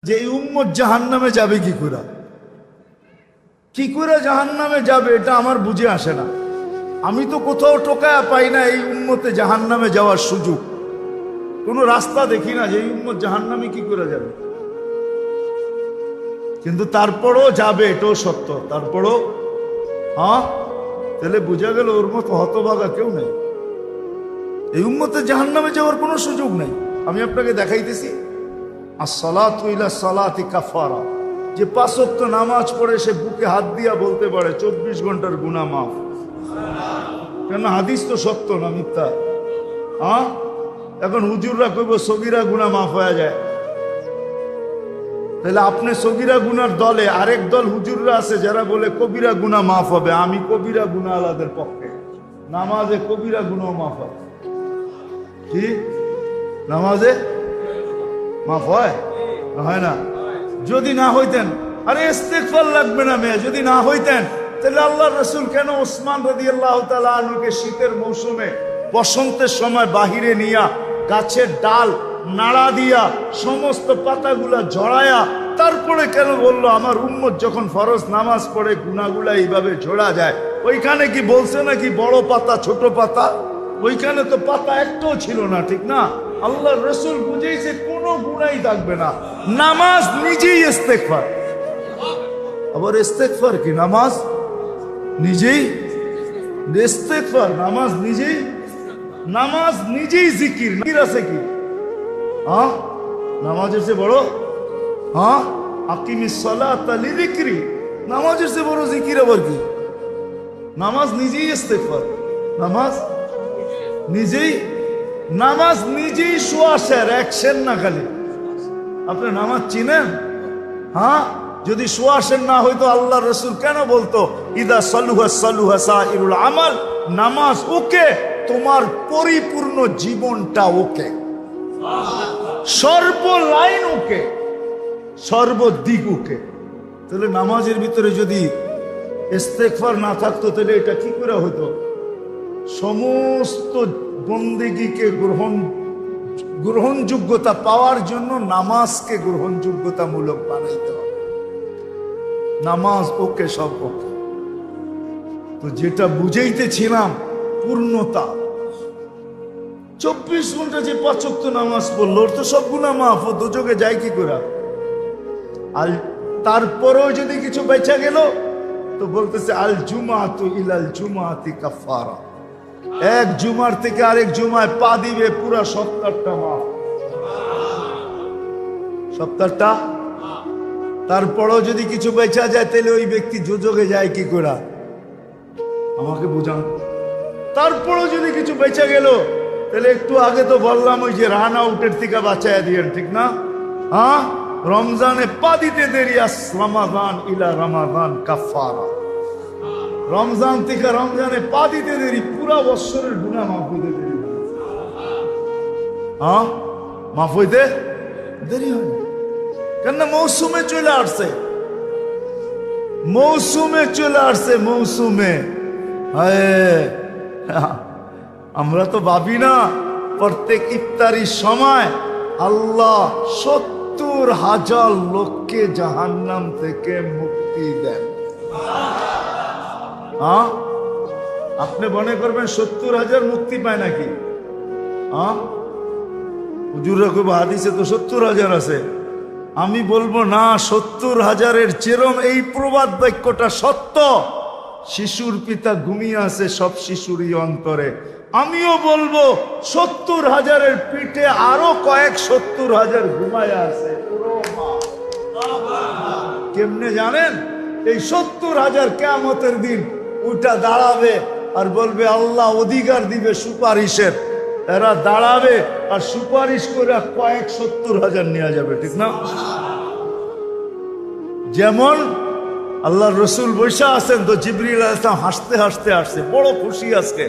যে এই উম্মত জাহান্নামে যাবে কি করে জাহান্নামে যাবে এটা আমার বুঝে আসে না। আমি তো কোথাও টোকায়া পাই না এই উম্মতে জাহান্নামে যাওয়ার সুযোগ, কোনো রাস্তা দেখি না যে এই উম্মত জাহান্নামে কি করে যাবে। কিন্তু তারপরও যাবে, এটাও সত্য। তারপরও তাহলে বোঝা গেল ওর মতো হতভাগা কেউ নেই, এই উম্মতে জাহান্নামে যাওয়ার কোনো সুযোগ নেই। আমি আপনাকে দেখাইতেছি, আসসালাতু ইলা সালাতি কাফারা, যে 5 ওয়াক্ত নামাজ পড়ে সে বুকে হাত দিয়া বলতে পারে 24 ঘন্টার গুনাহ মাফ। কেন? হাদিস তো সত্য না মিথ্যা? এখন হুজুররা কইব সগীরা গুনাহ মাফ হয়ে যায়, তাহলে আপনি সগীরা গুনার দলে, আরেক দল হুজুররা আছে যারা বলে কবিরা গুনাহ মাফ হবে। আমি কবিরা গুনাহ আলাদের পক্ষে, নামাজে কবিরা গুনাহ মাফ হয়। কি নামাজে মাফ হয়? হয় না? যদি না হইতেন, আরে ইস্তিগফার লাগবে না মেয়ে, যদি না হইতেন তাহলে আল্লাহর রাসূল কেন ওসমান রাদিয়াল্লাহু তাআলা আনহুকে শীতের মৌসুমে বসন্তের সময় বাহিরে নিয়া গাছের ডাল নাড়া দিয়া সমস্ত পাতাগুলা ঝরায়া তারপরে কেন বললো আমার উম্মত যখন ফরজ নামাজ পড়ে গুনাহগুলা এইভাবে ঝরা যায়? ওইখানে কি বলছে নাকি বড় পাতা ছোট পাতা? ওইখানে তো পাতা একটাও ছিল না, ঠিক না? আল্লাহর রাসূল বুঝাইছে কোনো গুনাহই থাকবে না। নামাজ নিজেই ইস্তেগফার। আবার ইস্তেগফার কি? নামাজ নিজেই ইস্তেগফার, নামাজ নিজেই জিকির। জিকির আছে কি? নামাজের চেয়ে বড়? আকিমিস সালাতা লিযিকরি, নামাজের চেয়ে বড় জিকির আবার কি? নামাজ নিজেই ইস্তেগফার, নামাজ নিজেই সুয়াসের অ্যাকশন না খালি। আপনি নামাজ চিনেন? যদি সুয়াসের না হইতো আল্লাহর রাসূল কেন বলতো ইদা সালুহা সালুহা সাইরুল আমাল? নামাজ ওকে, তোমার পরিপূর্ণ জীবনটা ওকে, সর্বলাইন ওকে, সর্বদিক ওকে। তাহলে নামাজের ভিতরে যদি ইস্তেগফার না থাকতো তাহলে এটা কি করে হইতো? সমস্ত বন্দেগীকে গ্রহণযোগ্যতা পাওয়ার জন্য নামাজকে গ্রহণযোগ্যতামূলক বানাইতে হবে। নামাজ ওকে, সব ওকে। তো যেটা বুঝাইতেছিলাম পূর্ণতা, 24 ঘন্টা যে 5 ওয়াক্ত নামাজ পড়লো ওর তো সব গুনাহ মাফ, ও দোজখে যায় কি করে? আর তারপরেও যদি কিছু বেঁচে গেল তো বলতেছে আল জুমাতু ইলাল জুমাতি কাফারা, এক জুমার থেকে আরেক জুমায় পা দিবে পুরা সপ্তাহটা মাফ, সপ্তাহটা। তারপরেও যদি কিছু বেঁচা যায় তাহলে ওই ব্যক্তি দোজখে যায় কি করে? আমাকে বুঝান। তারপরেও যদি কিছু বেঁচে গেল তাহলে একটু আগে তো বললাম ওই যে রান আউটের থেকে বাঁচাইয়া দিয়েন, ঠিক না? রমজানে পা দিতে দেরি, রমাদান ইলা রমাদান কাফারা, রমজান থেকে রমজানে পা দিতে দেরি, পুরা বৎসরের গুনাহ মাফ হইতে দেরি, মাফ হইতে দেরি হয় না। কেন? মৌসুমে চলে আসছে, মৌসুমে। আমরা তো ভাবি না প্রত্যেক ইফতারির সময় আল্লাহ 70,000 লোককে জাহান্নাম থেকে মুক্তি দেন। আপনি মনে করবেন 70,000 মুক্তি পায় নাকি? হুজুররা কইব হাদিসে তো 70,000 আছে। আমি বলবো না, 70,000-এর চেরম এই প্রবাদ বাক্যটা সত্য। শিশুর পিতা ঘুমিয়ে আছে সব শিশুরই অন্তরে। আমিও বলবো 70,000-এর পিঠে আরো কয়েক 70,000 ঘুমায় আছে। কেমনে জানেন? এই 70,000 কিয়ামতের দিন উঠা দাঁড়াবে আর বলবে আল্লাহ অধিকার দিবে সুপারিশের। এরা দাঁড়াবে আর সুপারিশ করে কয়েক 70,000 নেওয়া যাবে, ঠিক না? যেমন আল্লাহর রাসূল বসে আছেন তো জিবরিল আলাইহিস সালাম হাসতে হাসতে আসছে, বড় খুশি আজকে।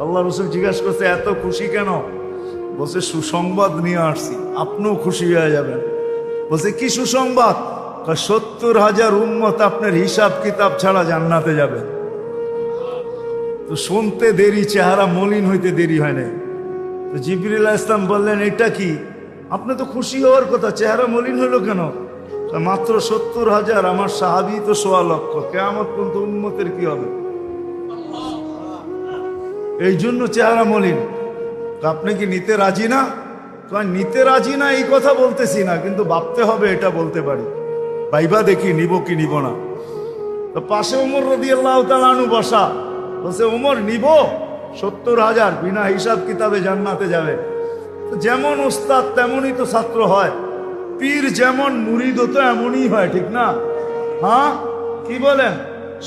আল্লাহ রাসূল জিজ্ঞাসা করছে এত খুশি কেন? বলছে সুসংবাদ নিয়ে আসছি, আপনিও খুশি হয়ে যাবেন। বলছে কি সুসংবাদ? 70,000 উম্মত আপনার হিসাব কিতাব ছাড়া জান্নাতে যাবে। তো শুনতে দেরি, চেহারা মলিন হইতে দেরি হয় না। তো জিবরিল আলাইহিস সালাম বললেন এটা কি? আপনি তো খুশি হওয়ার কথা, চেহারা মলিন হলো কেন? মাত্র 70,000, আমার সাহাবী তো 1.25 লক্ষ। কিয়ামত পর্যন্ত উম্মতের কি হবে? এই জন্য চেহারা মলিন। আপনি কি নিতে রাজি না? নিতে রাজি না এই কথা বলতেছি না, কিন্তু ভাবতে হবে এটা বলতে পারি। ভাইবা দেখি নিব কি নিব না। তো পাশে ওমর রাদিয়াল্লাহু তাআলা আনহু বসা, বলছে ওমর নিব 70,000, বিনা হিসাব কিতাবে জান্নাতে যাবে। যেমন উস্তাদ তেমনই তো ছাত্র হয়, পীর যেমন মুরিদও তো এমনই হয়, ঠিক না? হ্যাঁ, কি বলেন?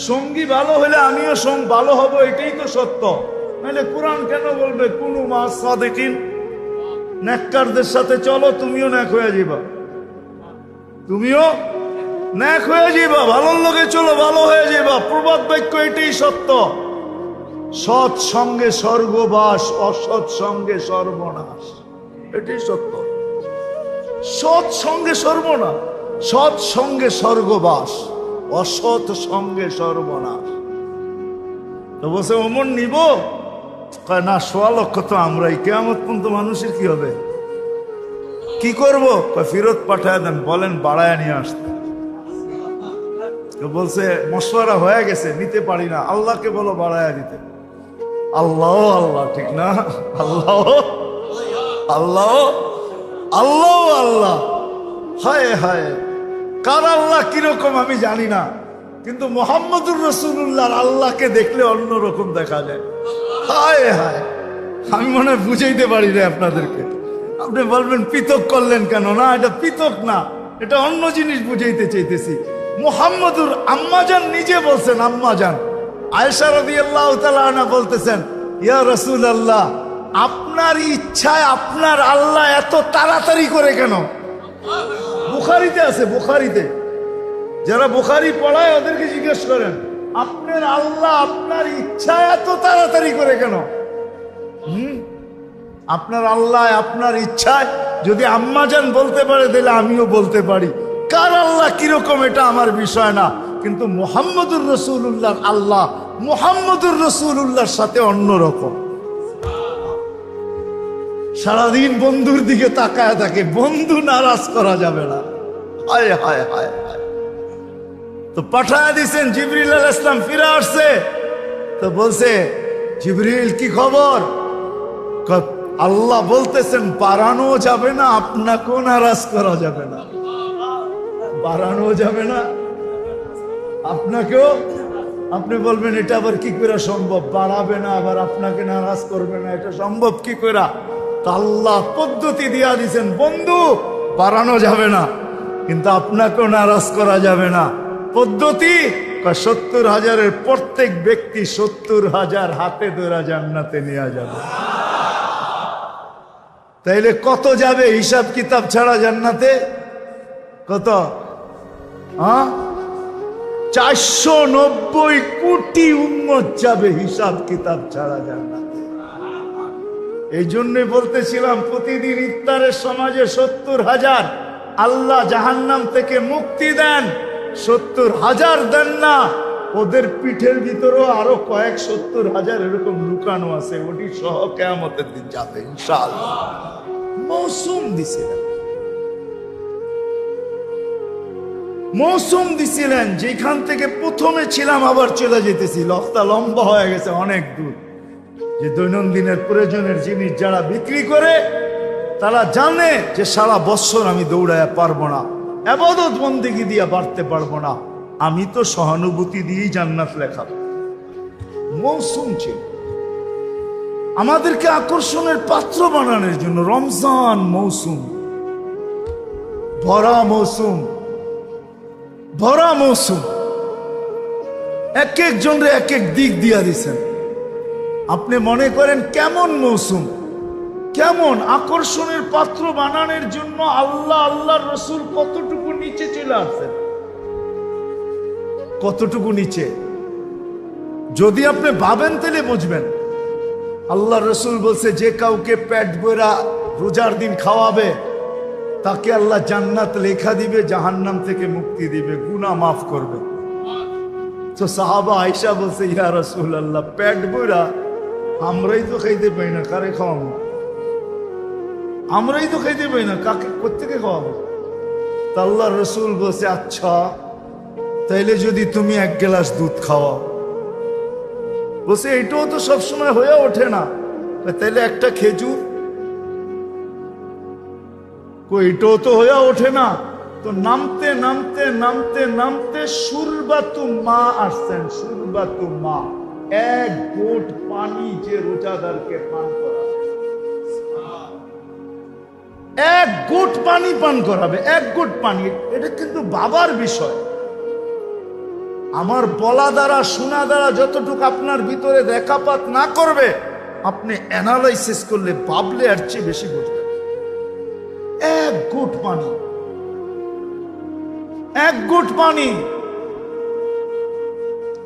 সঙ্গী ভালো হলে আমিও ভালো হব, এটাই তো সত্য। নাহলে কোরআন কেন বলবে কুনু মা'আস সাদিকিন? নেককারদের সাথে চলো, তুমিও নেক হয়ে যাবা, তুমিও নেক হয়ে যাবা। ভালোর লোকে চলো, ভালো হয়ে যাবা। প্রবাদ বাক্য এটাই সত্য। সৎ সঙ্গে স্বর্গবাস, অসৎ সঙ্গে সর্বনাশ, এটাই সত্য। সৎ সঙ্গে সর্বনাশ, সৎ সঙ্গে স্বর্গবাস, অসৎ সঙ্গে সর্বনাশ। তো বলছে ওমর নিব? না, 1.25 লক্ষ তো আমরাই। কিয়ামত পর্যন্ত মানুষের কি হবে? কি করবো? ফেরত পাঠায় দেন, বলেন বাড়ায় নিয়ে আসতে। বলছে মশওয়ারা হয়ে গেছে, নিতে পারি না, আল্লাহকে বলো বাড়ায় দিতে। আল্লাহ আল্লাহ, ঠিক না? আল্লাহ আল্লাহ আল্লাহ আল্লাহ, হায় হায়। কার আল্লাহ কিরকম আমি জানি না, কিন্তু মুহাম্মদুর রাসূলুল্লাহর আল্লাহকে দেখলে অন্যরকম দেখা যায়। হায় হায়, আমি মনে হয় বুঝাইতে পারি না আপনাদেরকে। আপনি বলবেন পৃথক করলেন কেন? না, এটা পৃথক না, এটা অন্য জিনিস বুঝাইতে চাইতেছি। মুহাম্মদুর আম্মাজান নিজে বলছেন, আম্মাজান আয়েশা রাদিয়াল্লাহু তাআলা আনহা বলতেছেন, ইয়া রাসূলুল্লাহ, আপনার ইচ্ছায় আপনার আল্লাহ এত তাড়াতাড়ি করে কেন? বুখারীতে আছে, বুখারীতে। যারা বুখারী পড়ায় ওদেরকে জিজ্ঞেস করেন, আপনার আল্লাহ আপনার ইচ্ছায় এত তাড়াতাড়ি করে কেন? আপনার আল্লাহ আপনার ইচ্ছায় যদি আম্মাজান বলতে পারে, তাহলে আমিও বলতে পারি। কার আল্লাহ কিরকম এটা আমার বিষয় না, কিন্তু মুহাম্মদুর রাসূলুল্লাহর আল্লাহ মুহাম্মদুর রাসূলুল্লাহর সাথে অন্যরকম। সারাদিন বন্ধুর দিকে তাকায় থাকে, বন্ধু নারাজ করা যাবে না। হায় হায় হায় হায়। তো পাঠায় দিছেন, জিবরিল আলাইহিস সালাম ফিরে আসছে। তো বলছে, জিবরিল কি খবর? আল্লাহ বলতেছেন বাড়ানো যাবে না, আপনাকেও নারাজ করা যাবে না। বাড়ানো যাবে না, আপনাকেও। আপনি বলবেন এটা আবার কি করে সম্ভব? বাড়াবে না আবার আপনাকে নারাজ করবে না, এটা সম্ভব কি করে? তা আল্লাহ পদ্ধতি দিয়া দিছেন, বন্ধু বাড়ানো যাবে না, কিন্তু আপনাকেও নারাজ করা যাবে না। পদ্ধতি 70,000-এর প্রত্যেক ব্যক্তি 70,000 হাতে ধরে জান্নাতে নিয়ে যাবে। তাইলে কত যাবে হিসাব কিতাব ছাড়া জান্নাতে? কত? 490 কোটি উম্মত যাবে হিসাব কিতাব ছাড়া জান্নাতে। এই জন্যই বলতেছিলাম, প্রতিদিন ইফতারের সমাজে 70,000 আল্লাহ জাহান্নাম থেকে মুক্তি দেন। 70,000 দেন না, ওদের পিঠের ভিতরেও আরো কয়েক 70,000 এরকম লুকানো আছে, ওটি সহ কিয়ামতের দিন যাবে ইনশাআল্লাহ। মৌসুম দিছিলেন, মৌসুম দিছিলেন, যেখান থেকে প্রথমে ছিলাম আবার চলে যেতেছি। লফতা লম্বা হয়ে গেছে অনেক দূর। যে দৈনন্দিনের প্রয়োজনের জিনিস যারা বিক্রি করে, তারা জানে যে সারা বছর আমি দৌড়ায় পারবো না, ইবাদত বন্দেগী দিয়ে বাড়তে পারবো না, আমি তো সহানুভূতি দিয়েই জান্নাত লেখা। মৌসুম ছিল আমাদেরকে আকর্ষণের পাত্র বানানোর জন্য। রমজান মৌসুম, ভরা মৌসুম, ভরা মৌসুম। এক একজনরে এক এক দিক দিয়া দিছেন। আপনি মনে করেন কেমন মৌসুম, কেমন আকর্ষণের পাত্র বানানোর জন্য আল্লাহ আল্লাহর রাসূল কতটুকু নিচে চলে আসছেন, কতটুকু নিচে। যদি আপনি ভাবেন তাহলে বুঝবেন। আল্লাহ রাসূল বলছে, যে কাউকে পেট ভরা রোজার দিন খাওয়াবে, তাকে আল্লাহ জান্নাত লেখা দিবে, জাহান্নাম থেকে মুক্তি দিবে, গুনাহ মাফ করবে। তো সাহাবা আয়েশা বলছে, ইয়া রাসূলুল্লাহ, পেট ভরা আমরাই তো খাইতে পাই না, কারে খাওয়াবো? আমরাই তো খাইতে পাই না, কাকে কোত্থেকে খাওয়াবো? তা আল্লাহ রসুল বলছে, আচ্ছা তাইলে যদি তুমি 1 গ্লাস দুধ খাওয়াও। বলছে এইটাও তো সবসময় হয়ে ওঠে না, তাইলে একটা খেজুর। এইটাও তো হয়ে ওঠে না। তো নামতে নামতে নামতে নামতে সুরবাতু মা আসছেন। সুরবাতু মা, 1 ঘোট পানি যে রোজাদারকে পান করাবে, 1 ঘোট পানি পান করাবে, 1 ঘোট পানি। এটা কিন্তু বাবার বিষয়। আমার বলা দ্বারা শোনা দ্বারা যতটুকু আপনার ভিতরে দেখাপাত না করবে, আপনি অ্যানালাইসিস করলে ভাবলে আর চেয়ে বেশি বুঝবেন। 1 ঘোট পানি, 1 ঘোট পানি।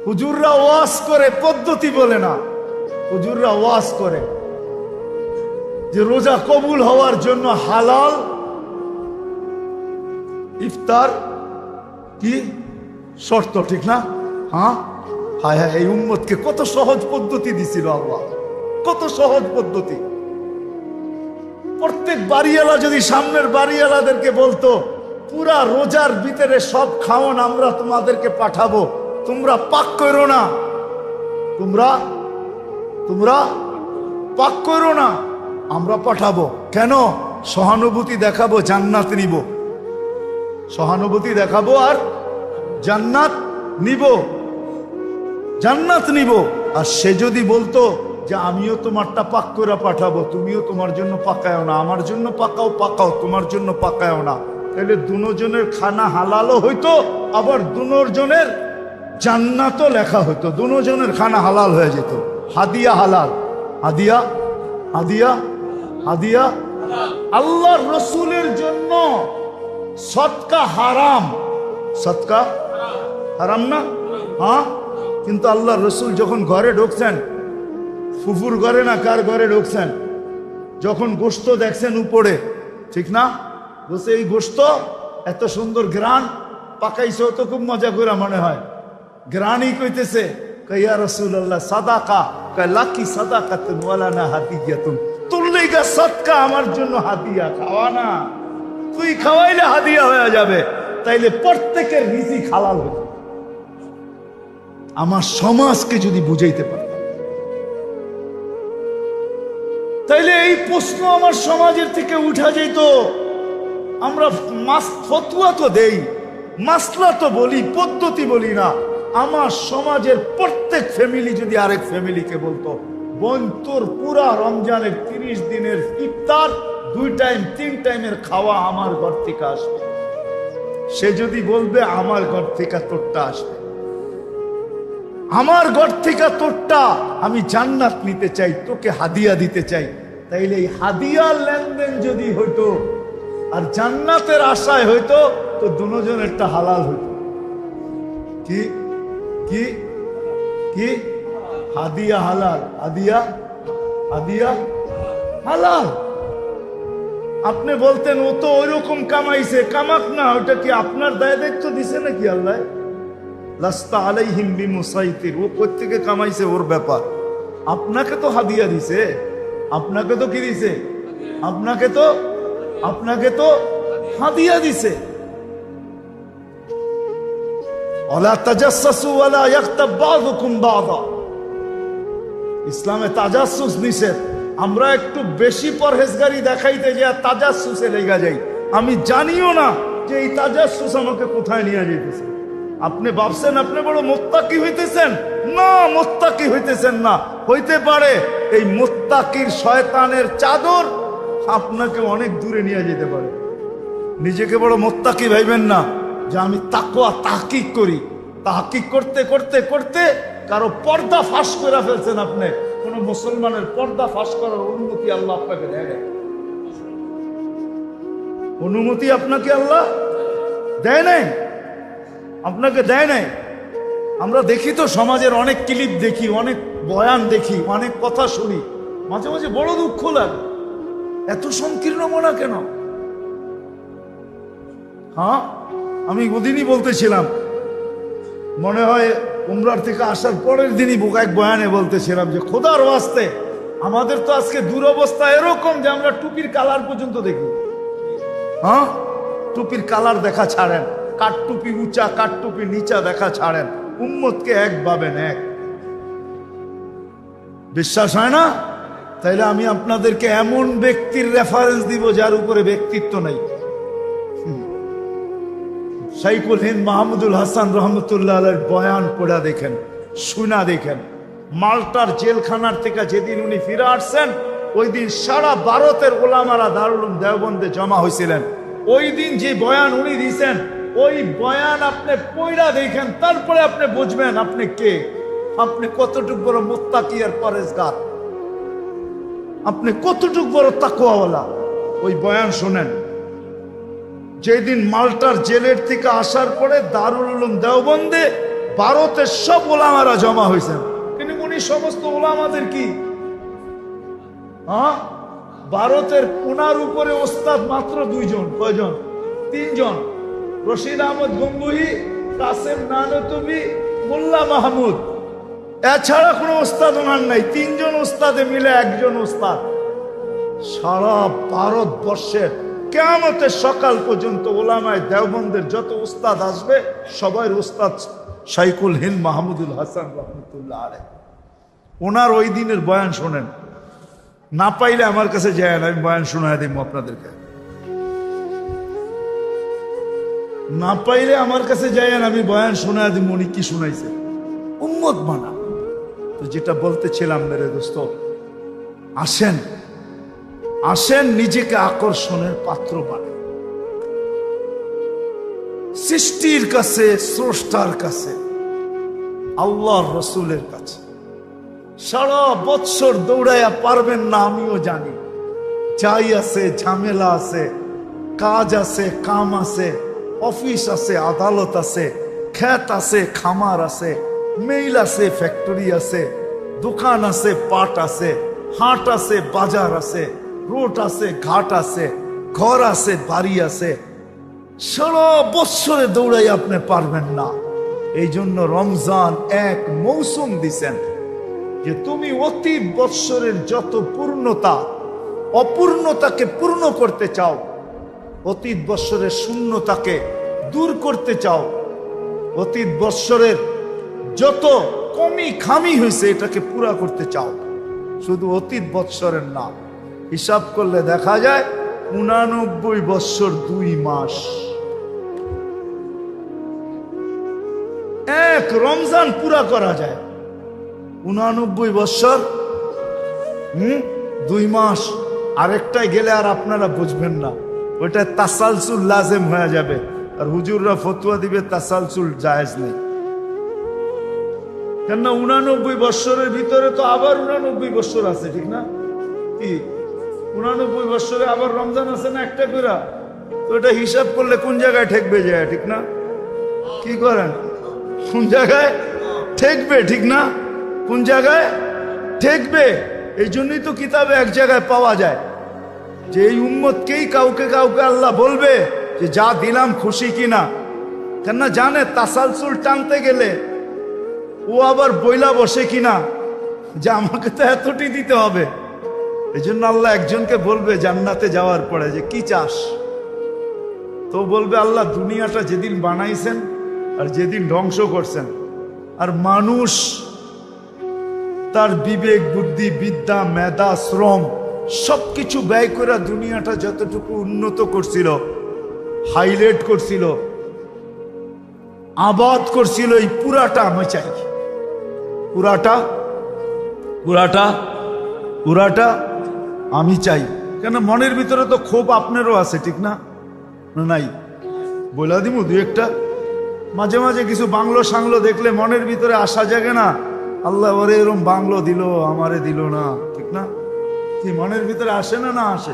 হুজুররা ওয়াজ করে, পদ্ধতি বলে না, হুজুররা ওয়াজ করে যে রোজা কবুল হওয়ার জন্য হালাল ইফতার কি শর্ত, ঠিক না? হ্যাঁ, হায় হায়, এই উম্মতকে কত সহজ পদ্ধতি দিছিল আল্লাহ, কত সহজ পদ্ধতি। প্রত্যেক বাড়িওয়ালা যদি সামনের বাড়িওয়ালাদেরকে বলতো, পুরা রোজার ভিতরে সব খাওয়ান আমরা তোমাদেরকে পাঠাবো, তোমরা পাক করো না, তোমরা পাক করো না, আমরা পাঠাবো। কেন? সহানুভূতি দেখাবো, জান্নাত নিব। সহানুভূতি দেখাবো আর জান্নাত নিব, জান্নাত নিব। আর সে যদি বলতো যে আমিও তোমারটা পাক করে পাঠাবো, তুমিও তোমার জন্য পাকায়ও না, আমার জন্য পাকাও, পাকাও তোমার জন্য পাকায়ও না, তাহলে দুজনের খানা হালালও হইতো, আবার দুজনের জান্নাতও লেখা হইতো, দুজনের খানা হালাল হয়ে যেত। হাদিয়া হালাল, হাদিয়া হাদিয়া হাদিয়া। আল্লাহর রসুলের জন্য সদকা হারাম, সদকা হারাম না? হ্যাঁ, কিন্তু আল্লাহর রসুল যখন ঘরে ঢুকছেন, ফুফুর ঘরে না কার ঘরে ঢুকছেন, যখন গোশত দেখছেন উপরে, ঠিক না? বলছে এই গোশত এত সুন্দর গ্রান পাকাইছে, তো খুব মজা করে মনে হয়। গ্রানই কইতেছে, ইয়া রাসূলুল্লাহ সাদাকা, কয় লাকি সাদাকাতুন ওয়ালা না হাদিয়াতুন, তোর লাইগা সদকা, আমার জন্য হাদিয়া। খাওয়া না, তুই খাওয়াইলে হাদিয়া হয়ে যাবে, তাইলে প্রত্যেকের রিজিক হালাল হবে। আমার সমাজকে যদি বুঝাইতে পারতাম, তাইলে এই প্রশ্ন আমার সমাজের থেকে উঠা যেত। আমরা ফতুয়া তো দেই, মাসলা তো বলি, পদ্ধতি বলি না। আমার সমাজের প্রত্যেক ফ্যামিলি যদি আরেক ফ্যামিলিকে বলতো, বোন তোর পুরা রমজানের 30 দিনের ইফতার 2 টাইম 3 টাইমের খাওয়া আমার ঘর থেকে আসবে, সে যদি বলবে আমার ঘর থেকে তোরটা আসবে, আমার ঘর থেকে তোরটা, আমি জান্নাত নিতে চাই, তোকে হাদিয়া দিতে চাই, তাইলে এই হাদিয়ার লেনদেন যদি হইতো আর জান্নাতের আশায় হইতো, তো দুজনেরটা হালাল হইতো। কি কি কি? হাদিয়া হালাল, হাদিয়া হাদিয়া হালাল। আপনি বলতেন ও তো ওইরকম কামাইছে, কামাক না, ওটা কি আপনার দায় দায়িত্ব দিছে নাকি আল্লাহ? লাস্তা আলাইহিম বিমুসাইতির, ও কোত্থেকে কামাইছে ওর ব্যাপার। আপনাকে তো হাদিয়া দিছে, আপনাকে তো কি দিছে? আপনাকে তো হাদিয়া দিছে। ওয়ালা তাজাসসু ওয়ালা ইয়াগতাব বাযুকুম বাযা, ইসলামে তাজাসসুস নিষেধ। আমরা একটু বেশি পরহেজগারি দেখাইতে যে তাজাসসুসে লেগা যাই, আমি জানিও না যে এই তাজাসসুস আমাকে কোথায় নিয়ে যাইতেছে। আপনি ভাবছেন আপনি বড় মুত্তাকি হইতেছেন, না, মুত্তাকি হইতেছেন না। হইতে পারে এই মুত্তাকির শয়তানের চাদর আপনাকে অনেক দূরে নিয়ে যেতে পারে। নিজেকে বড় মুত্তাকি ভাইবেন না যে আমি তাকওয়া তাহকিক করি। তাহকিক করতে করতে করতে কারো পর্দা ফাঁস করে ফেলছেন। আপনি কোন মুসলমানের পর্দা ফাঁস করার অনুমতি আল্লাহ আপনাকে দেয়, অনুমতি আপনাকে আল্লাহ দেয় নাই, আপনাকে দেয় নাই। আমরা দেখি তো সমাজের অনেক ক্লিপ দেখি, অনেক বয়ান দেখি, অনেক কথা শুনি, মাঝে মাঝে বড় দুঃখ লাগে। এত সংকীর্ণ মনা কেন? হ্যাঁ, আমি ওদিনই বলতেছিলাম, মনে হয় উমরার থেকে আসার পরের দিনই এক বয়ানে বলতেছিলাম যে খোদার ওয়াস্তে আমাদের তো আজকে দুরবস্থা এরকম যে আমরা টুপির কালার পর্যন্ত দেখি। হ্যাঁ, টুপির কালার দেখা ছাড়েন, কাঠ টুপি উঁচা কাঠ টুপি নিচা দেখা ছাড়েন, উম্মতকে এক ভাবেন এক। বিশ্বাস হয় না? তাইলে আমি আপনাদেরকে এমন ব্যক্তির রেফারেন্স দিব যার উপরে ব্যক্তিত্ব নেই। শাইখুল হিন্দ মাহমুদুল হাসান রহমতুল্লাহ আলাইহির বয়ান পড়া দেখেন, শুনা দেখেন। মাল্টার জেলখানার থেকে যেদিন উনি ফিরে আসছেন, ওই দিন সারা ভারতের ওলামারা দারুল উলুম দেওবন্দে জমা হয়েছিলেন। ওই দিন যে বয়ান উনি দিয়েছেন, ওই বয়ান আপনি পড়া দেখেন, তারপরে আপনি বুঝবেন আপনি কে, আপনি কতটুকু বড় মুত্তাকি আর পরেজগার, আপনি কতটুকু বড় তাকওয়াওয়ালা। ওই বয়ান শুনেন। যেদিন মাল্টার জেলের থেকে আসার পরে দারুল উলুম দেওবন্দে ভারতের সব ওলামারা জমা হয়েছেন, কিন্তু উনি সমস্ত ওলামাদের কি ভারতের ওনার উপরে ওস্তাদ মাত্র দুইজন। কয়জন? তিনজন। রশিদ আহমদ গঙ্গুহি, কাসেম নানতুবি, মোল্লা মাহমুদ। এছাড়া কোনো ওস্তাদ ওনার নাই। তিনজন ওস্তাদে মিলে একজন ওস্তাদ। সারা ভারতবর্ষের কিয়ামতের সকাল পর্যন্ত ওলামায়ে দেওবন্দের যত ওস্তাদ আসবে সবাই ওস্তাদ শাইখুল হিন্দ মাহমুদুল হাসান রহমতুল্লাহ আলাইহি। ওনার ওই দিনের বয়ান শোনেন। না পাইলে আমার কাছে যায় না, আমি বয়ান শোনায় দিব আপনাদেরকে। না পাইলে আমার কাছে যায় না, আমি বয়ান শোনায় দিব উনি কি শুনাইছে। উম্মত মানা। তো যেটা বলতেছিলাম মেরে দোস্ত, আসেন আসেন নিজেকে আকর্ষণের পাত্র বানান। সৃষ্টির কাছে, স্রষ্টার কাছে, আল্লাহর রসুলের কাছে। সারা বৎসর দৌড়াইয়া পারবেন না, আমিও জানি। যাই আছে, ঝামেলা আছে, কাজ আছে, কাম আছে, অফিস আছে, আদালত আছে, ক্ষেত আছে, খামার আছে, মেইল আছে, ফ্যাক্টরি আছে, দোকান আছে, পাট আছে, হাট আছে, বাজার আছে, রোড আছে, ঘাট আছে, ঘর আছে, বাড়ি আছে। সারা বৎসরে দৌড়াই আপনি পারবেন না। এই জন্য রমজান এক মৌসুম দিছেন যে তুমি অতীত বৎসরের যত পূর্ণতা অপূর্ণতাকে পূর্ণ করতে চাও, অতীত বৎসরের শূন্যতাকে দূর করতে চাও, অতীত বৎসরের যত কমি খামি হয়েছে এটাকে পুরা করতে চাও। শুধু অতীত বৎসরের না, হিসাব করলে দেখা যায় 89 বৎসর 2 মাস। এক রমজান পুরা করা যায় 89 বৎসর 2 মাস। আরেকটাই গেলে আর আপনারা বুঝবেন না, ওইটা তাসালসুল লাজেম হয়ে যাবে। আর হুজুররা ফতোয়া দিবে তাসালসুল জায়েজ নেই। কেননা 89 বৎসরের ভিতরে তো আবার 89 বৎসর আছে, ঠিক না? কি 89 বৎসরে আবার রমজান আছে না একটা করে? তো এটা হিসাব করলে কোন জায়গায় ঠেকবে যায়, ঠিক না? কি করেন? কোন জায়গায় ঠেকবে, ঠিক না? কোন জায়গায় ঠেকবে? এই জন্যই তো কিতাবে এক জায়গায় পাওয়া যায় যে এই উম্মতকেই কাউকে কাউকে আল্লাহ বলবে যে যা দিলাম খুশি কিনা। কেননা জানে তাসালসুল টানতে গেলে ও আবার বইলা বসে কিনা যে আমাকে তো এতটি দিতে হবে। এই জন্য আল্লাহ একজনকে বলবে জান্নাতে যাওয়ার পরে যে কি চাস, তো বলবে আল্লাহ দুনিয়াটা যেদিন বানাইছেন আর যেদিন ধ্বংস করছেন, আর মানুষ তার বিবেক, বুদ্ধি, বিদ্যা, মেধা, শ্রম সবকিছু ব্যয় করে দুনিয়াটা যতটুকু উন্নত করছিল, হাইলাইট করছিল, আবাদ করছিল, এই পুরাটা আমি চাই। পুরাটা পুরাটা পুরাটা আমি চাই। কেন মনের ভিতরে তো ক্ষোভ আপনারও আছে, ঠিক না? নাই বলা দিব দু একটা। মাঝে মাঝে কিছু বাংলো সাংলো দেখলে মনের ভিতরে আশা জাগে না, আল্লাহ ওরে এরম বাংলো দিল, আমারে দিল না, ঠিক না? কি মনের ভিতরে আসে না? না আসে?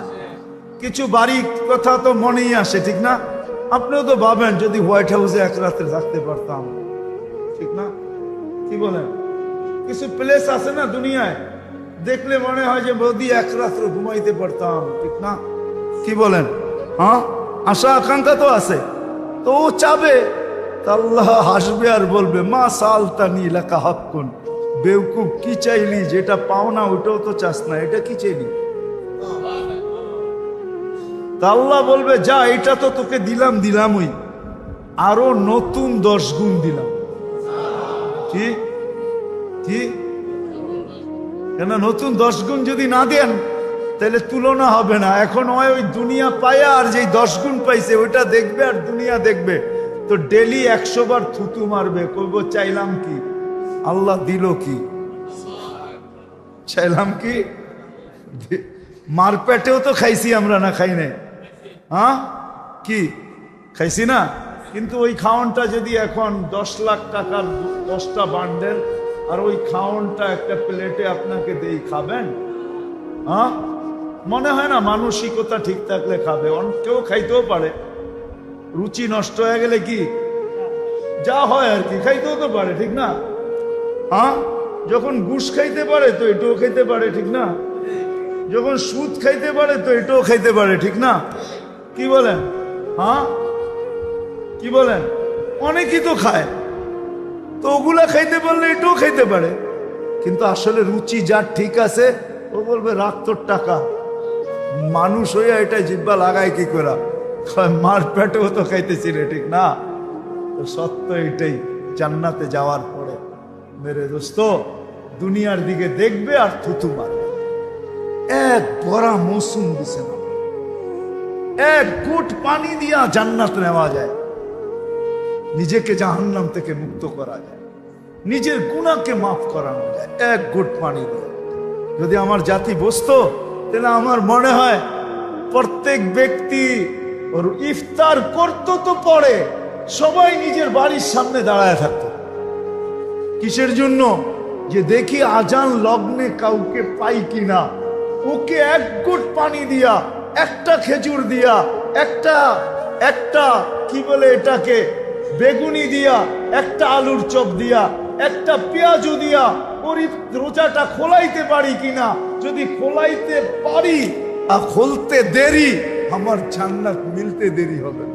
কিছু বাড়ি কথা তো মনেই আসে, ঠিক না? আপনিও তো ভাবেন যদি হোয়াইট হাউসে এক রাত্রে থাকতে পারতাম, ঠিক না? কি বলেন? কিছু প্লেস আছে না দুনিয়ায় দেখলে মনে হয় যে বৌদি এক রাত্র ঘুমাইতে পারতাম, ঠিক না? কি বলেন? হ্যাঁ, আশা আকাঙ্ক্ষা তো আছে। তো ও চাবে, আল্লাহ হাসবে আর বলবে মা সালতানি লাকা হাক্কুন, বেউকুব কি চাইলি? যেটা পাও না ওটাও তো চাস না, এটা কি চাইলি? তা আল্লাহ বলবে যা, এটা তো তোকে দিলামই, আরো নতুন 10 গুণ দিলাম। ঠিক ঠিক, কেন নতুন 10 গুণ যদি না দেন তাহলে তুলনা হবে না। এখন ওই দুনিয়া পায়া আর যেই 10 গুণ পাইছে ওইটা দেখবে আর দুনিয়া দেখবে, তো ডেলি 100 বার থুতু মারবে, কইব চাইলাম কি, আল্লাহ দিল কি? চাইলাম কি? মার পেটেও তো খাইছি আমরা, না খাই নাই? হ্যাঁ কি খাইছি না? কিন্তু ওই খাওয়ানটা যদি এখন 10 লাখ টাকার 10টা বান্ডেল আর ওই খাওয়ানটা একটা প্লেটে আপনাকে দেই, খাবেন? হ্যাঁ, মনে হয় না মানসিকতা ঠিক থাকলে খাবে। কেউ খাইতেও পারে, রুচি নষ্ট হয়ে গেলে কি যা হয় আর কি, খাইতেও তো পারে, ঠিক না? হ্যাঁ, যখন ঘুষ খাইতে পারে তো এটাও খাইতে পারে, ঠিক না? যখন সুদ খাইতে পারে তো এটাও খাইতে পারে, ঠিক না? কি বলেন? হ্যাঁ কি বলেন? অনেকেই তো খায়, তো ওগুলা খাইতে পারলে এটাও খাইতে পারে। কিন্তু আসলে রুচি যার ঠিক আছে ও বলবে রাখ তোর টাকা। মানুষ হইয়া এটা জিব্বা লাগায় কি করে? মার পেটেও তো খাইতেছি রে, ঠিক না? তো সত্য এটাই, জান্নাতে যাওয়ার পরে মেরে দোস্ত দুনিয়ার দিকে দেখবে আর থুতু মারবে। এক বড় মৌসুম দিছে না, এক ঘুট পানি দিয়া জান্নাত নেওয়া যায়, নিজেকে জাহান্নাম থেকে মুক্ত করা যায়, নিজের গুনাহকে মাফ করানো যায় এক ঘুট পানি দিয়ে। যদি আমার জাতি বুঝতো তাহলে আমার মনে হয় প্রত্যেক ব্যক্তি ওর ইফতার করতো তো পরে সবাই নিজের বাড়ির সামনে দাঁড়ায় থাকতো। কিসের জন্য? যে দেখি আজান লগ্নে কাউকে পাই কিনা, ওকে এক ঘুট পানি দিয়া, একটা খেজুর দিয়া, একটা কি বলে এটাকে, বেগুনি দিয়া, একটা আলুর চপ দিয়া, একটা পেঁয়াজু দিয়া ওর রোজাটা খোলাইতে পারি কিনা। যদি খোলাইতে পারি আর খুলতে দেরি, আমার জান্নাত মিলতে দেরি হবে।